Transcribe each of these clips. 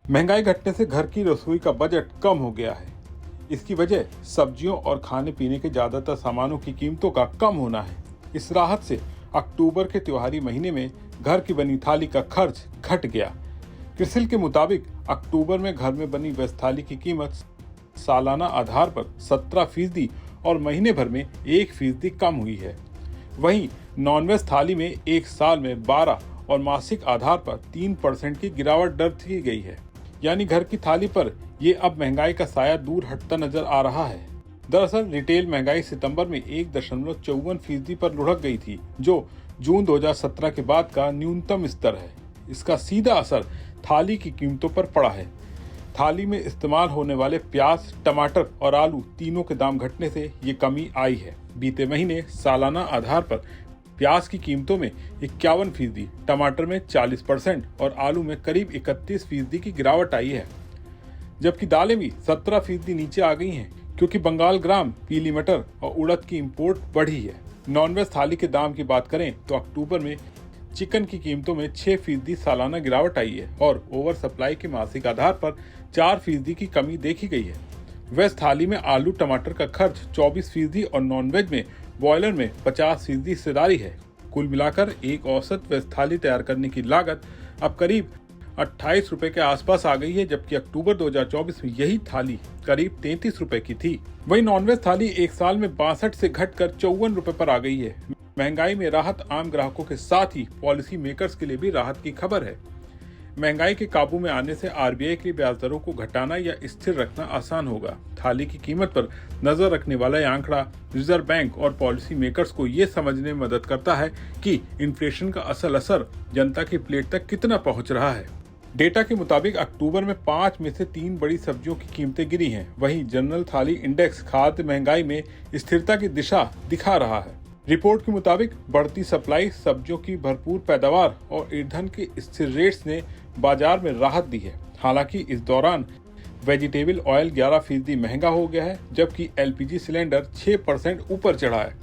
महंगाई घटने से घर की रसोई का बजट कम हो गया है। इसकी वजह सब्जियों और खाने पीने के ज्यादातर सामानों की कीमतों का कम होना है। इस राहत से अक्टूबर के त्योहारी महीने में घर की बनी थाली का खर्च घट गया। क्रिसिल के मुताबिक अक्टूबर में घर में बनी वेज थाली की कीमत सालाना आधार पर 17% और महीने भर में 1% कम हुई है। वहीं नॉनवेज थाली में एक साल में 12 और मासिक आधार पर 3% की गिरावट दर्ज की गई है। यानी घर की थाली पर ये अब महंगाई का साया दूर हटता नजर आ रहा है। दरअसल रिटेल महंगाई सितंबर में 1.54% पर लुढ़क गई थी, जो जून 2017 के बाद का न्यूनतम स्तर है। इसका सीधा असर थाली की कीमतों पर पड़ा है। थाली में इस्तेमाल होने वाले प्याज, टमाटर और आलू तीनों के दाम घटने से ये कमी आई है। बीते महीने सालाना आधार पर प्याज की कीमतों में 51%, टमाटर में 40% और आलू में करीब 31% की गिरावट आई है। जबकि दालें भी 17% नीचे आ गई हैं, क्योंकि बंगाल ग्राम, पीली मटर और उड़द की इंपोर्ट बढ़ी है। नॉनवेज थाली के दाम की बात करें तो अक्टूबर में चिकन की कीमतों में 6% सालाना गिरावट आई है और ओवर सप्लाई के मासिक आधार पर 4% की कमी देखी गई है। वेज थाली में आलू टमाटर का खर्च 24% और नॉनवेज में बॉयलर में 50% हिस्सेदारी है। कुल मिलाकर एक औसत वेज थाली तैयार करने की लागत अब करीब 28 रुपए के आसपास आ गई है, जबकि अक्टूबर 2024 में यही थाली करीब 33 रुपए की थी। वहीं नॉनवेज थाली एक साल में 62 से घटकर 54 रुपए पर आ गई है। महंगाई में राहत आम ग्राहकों के साथ ही पॉलिसी मेकर्स के लिए भी राहत की खबर है। महंगाई के काबू में आने से आरबीआई के लिए ब्याज दरों को घटाना या स्थिर रखना आसान होगा। थाली की कीमत पर नजर रखने वाला यह आंकड़ा रिजर्व बैंक और पॉलिसी मेकर्स को ये समझने में मदद करता है कि इन्फ्लेशन का असल असर जनता की प्लेट तक कितना पहुंच रहा है। डेटा के मुताबिक अक्टूबर में 5 में से 3 बड़ी सब्जियों की कीमतें गिरी हैं। वहीं जनरल थाली इंडेक्स खाद्य महंगाई में स्थिरता की दिशा दिखा रहा है। रिपोर्ट के मुताबिक बढ़ती सप्लाई, सब्जियों की भरपूर पैदावार और ईंधन के स्थिर रेट्स ने बाजार में राहत दी है। हालांकि इस दौरान वेजिटेबल ऑयल 11% महंगा हो गया है, जबकि एलपीजी सिलेंडर 6% ऊपर चढ़ा है।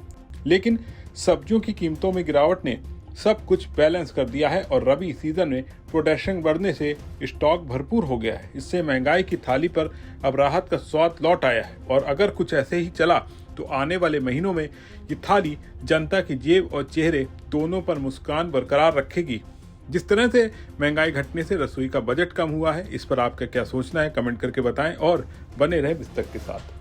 लेकिन सब्जियों की कीमतों में गिरावट ने सब कुछ बैलेंस कर दिया है और रबी सीजन में प्रोडक्शन बढ़ने से स्टॉक भरपूर हो गया है। इससे महंगाई की थाली पर अब राहत का स्वाद लौट आया है और अगर कुछ ऐसे ही चला तो आने वाले महीनों में ये थाली जनता की जेब और चेहरे दोनों पर मुस्कान बरकरार रखेगी। जिस तरह से महंगाई घटने से रसोई का बजट कम हुआ है, इस पर आपका क्या सोचना है, कमेंट करके बताएं और बने रहें बिस्तर के साथ।